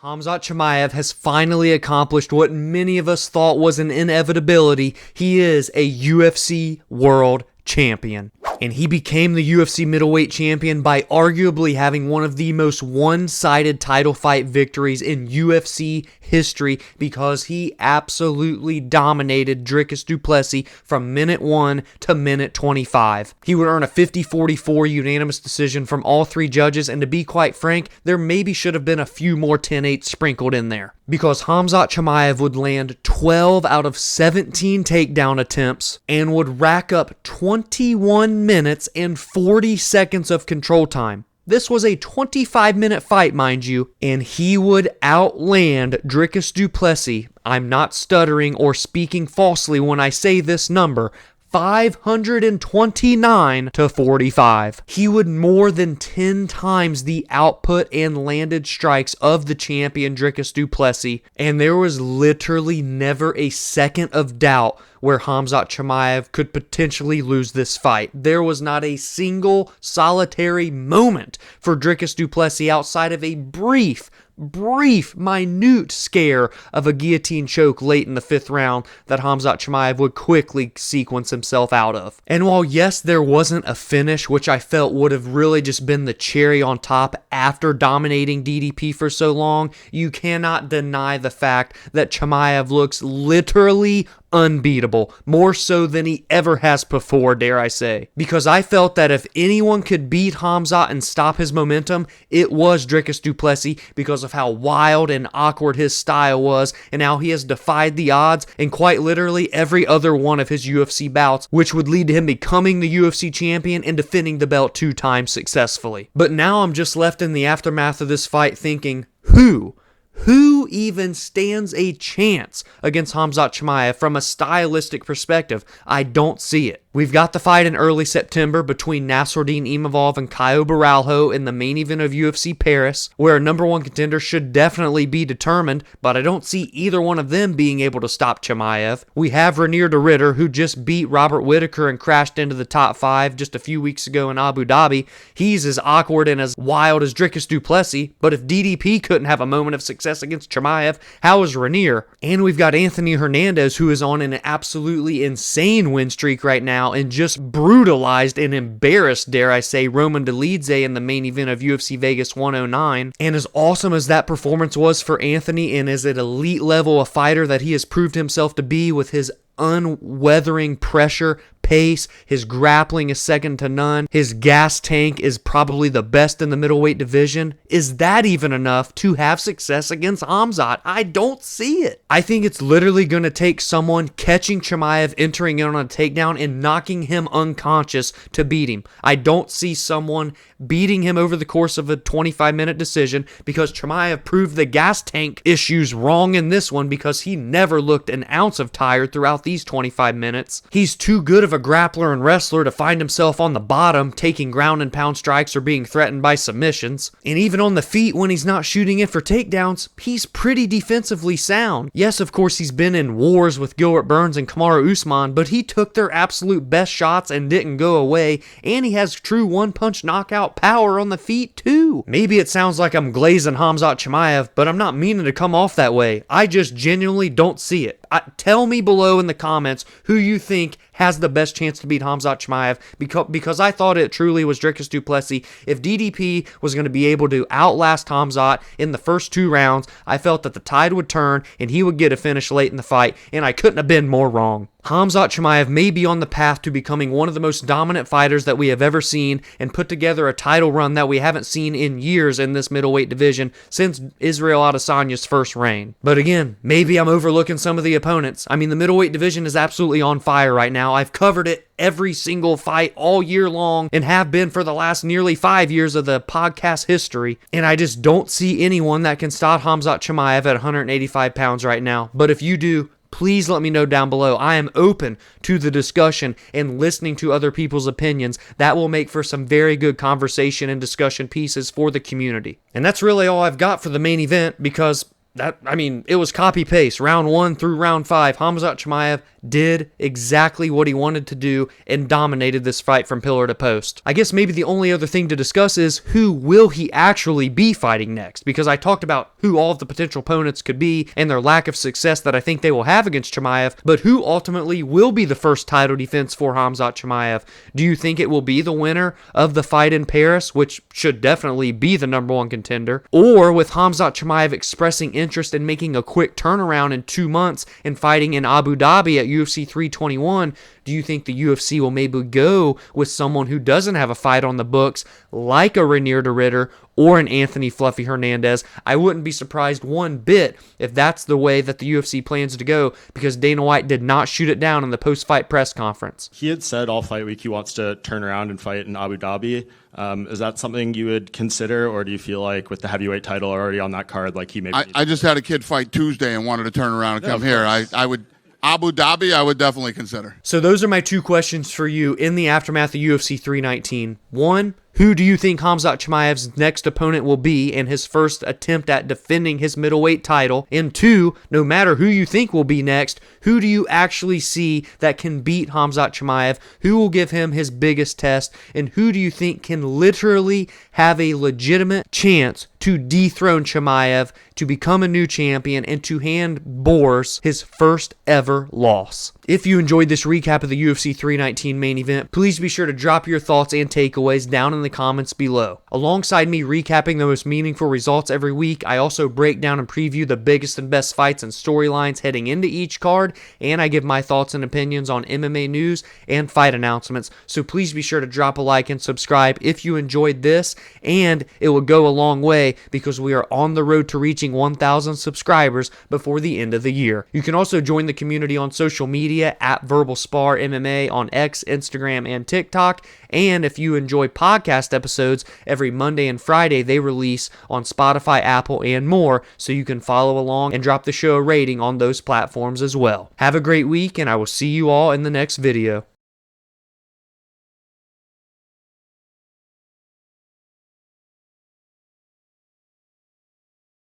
Khamzat Chimaev has finally accomplished what many of us thought was an inevitability. He is a UFC World Champion. And he became the UFC middleweight champion by arguably having one of the most one-sided title fight victories in UFC history because he absolutely dominated Dricus Du Plessis from minute 1 to minute 25. He would earn a 50-44 unanimous decision from all three judges, and to be quite frank, there maybe should have been a few more 10-8 sprinkled in there. Because Khamzat Chimaev would land 12 out of 17 takedown attempts and would rack up 21 minutes and 40 seconds of control time. This was a 25-minute fight, mind you, and he would outland Dricus Du Plessis. I'm not stuttering or speaking falsely when I say this number. 529 to 45. He would more than 10 times the output and landed strikes of the champion Dricus Du Plessis, and there was literally never a second of doubt where Khamzat Chimaev could potentially lose this fight. There was not a single solitary moment for Dricus Du Plessis outside of a brief, minute scare of a guillotine choke late in the 5th round that Khamzat Chimaev would quickly sequence himself out of. And while yes, there wasn't a finish, which I felt would have really just been the cherry on top after dominating DDP for so long, you cannot deny the fact that Chimaev looks literally unbeatable, more so than he ever has before, dare I say. Because I felt that if anyone could beat Khamzat and stop his momentum, it was Dricus Du Plessis because of how wild and awkward his style was and how he has defied the odds in quite literally every other one of his UFC bouts, which would lead to him becoming the UFC champion and defending the belt 2 times successfully. But now I'm just left in the aftermath of this fight thinking, who even stands a chance against Khamzat Chimaev from a stylistic perspective? I don't see it. We've got the fight in early September between Nassourdine Imavov and Caio Borralho in the main event of UFC Paris, where a number 1 contender should definitely be determined, but I don't see either one of them being able to stop Chimaev. We have Renier de Ridder, who just beat Robert Whittaker and crashed into the top 5 just a few weeks ago in Abu Dhabi. He's as awkward and as wild as Dricus Du Plessis, but if DDP couldn't have a moment of success against Chimaev, how is Renier? And we've got Anthony Hernandez, who is on an absolutely insane win streak right now, and just brutalized and embarrassed, dare I say, Roman Dolidze in the main event of UFC Vegas 109. And as awesome as that performance was for Anthony, and as an elite level of fighter that he has proved himself to be with his unweathering pressure, pace, his grappling is second to none, his gas tank is probably the best in the middleweight division. Is that even enough to have success against Khamzat? I don't see it. I think it's literally going to take someone catching Chimaev, entering in on a takedown, and knocking him unconscious to beat him. I don't see someone beating him over the course of a 25-minute decision, because Chimaev proved the gas tank issues wrong in this one because he never looked an ounce of tired throughout these 25 minutes. He's too good of a grappler and wrestler to find himself on the bottom taking ground and pound strikes or being threatened by submissions. And even on the feet, when he's not shooting in for takedowns, he's pretty defensively sound. Yes, of course, he's been in wars with Gilbert Burns and Kamaru Usman, but he took their absolute best shots and didn't go away, and he has true one-punch knockout power on the feet too. Maybe it sounds like I'm glazing Khamzat Chimaev, but I'm not meaning to come off that way. I just genuinely don't see it. Tell me below in the comments who you think has the best chance to beat Khamzat Chimaev, because I thought it truly was Dricus Du Plessis. If DDP was going to be able to outlast Khamzat in the first 2 rounds, I felt that the tide would turn and he would get a finish late in the fight, and I couldn't have been more wrong. Khamzat Chimaev may be on the path to becoming one of the most dominant fighters that we have ever seen and put together a title run that we haven't seen in years in this middleweight division since Israel Adesanya's first reign. But again, maybe I'm overlooking some of the opponents. I mean, the middleweight division is absolutely on fire right now. I've covered it every single fight all year long and have been for the last nearly 5 years of the podcast history, and I just don't see anyone that can stop Khamzat Chimaev at 185 pounds right now. But if you do, please let me know down below. I am open to the discussion and listening to other people's opinions. That will make for some very good conversation and discussion pieces for the community. And that's really all I've got for the main event, because It was copy-paste. Round 1 through round 5, Khamzat Chimaev did exactly what he wanted to do and dominated this fight from pillar to post. I guess maybe the only other thing to discuss is who will he actually be fighting next, because I talked about who all of the potential opponents could be and their lack of success that I think they will have against Chimaev, but who ultimately will be the first title defense for Khamzat Chimaev? Do you think it will be the winner of the fight in Paris, which should definitely be the number 1 contender, or with Khamzat Chimaev expressing interest in making a quick turnaround in 2 months and fighting in Abu Dhabi at UFC 321, do you think the UFC will maybe go with someone who doesn't have a fight on the books, like a Renier de Ritter or an Anthony Fluffy Hernandez? I wouldn't be surprised one bit if that's the way that the UFC plans to go, because Dana White did not shoot it down in the post-fight press conference. He had said all fight week he wants to turn around and fight in Abu Dhabi. Is that something you would consider, or do you feel like with the heavyweight title already on that card, like he maybe... I just had a kid fight Tuesday and wanted to turn around and come here. I would... Abu Dhabi, I would definitely consider. So those are my 2 questions for you in the aftermath of UFC 319. 1, who do you think Khamzat Chimaev's next opponent will be in his first attempt at defending his middleweight title? And 2, no matter who you think will be next, who do you actually see that can beat Khamzat Chimaev? Who will give him his biggest test? And who do you think can literally have a legitimate chance to dethrone Chimaev, to become a new champion, and to hand Boris his first ever loss? If you enjoyed this recap of the UFC 319 main event, please be sure to drop your thoughts and takeaways down in the comments below. Alongside me recapping the most meaningful results every week, I also break down and preview the biggest and best fights and storylines heading into each card, and I give my thoughts and opinions on MMA news and fight announcements. So please be sure to drop a like and subscribe if you enjoyed this, and it will go a long way because we are on the road to reaching 1,000 subscribers before the end of the year. You can also join the community on social media at Verbal Spar MMA on X, Instagram, and TikTok. And if you enjoy podcast episodes, every Monday and Friday they release on Spotify, Apple, and more, so you can follow along and drop the show a rating on those platforms as well. Have a great week, and I will see you all in the next video.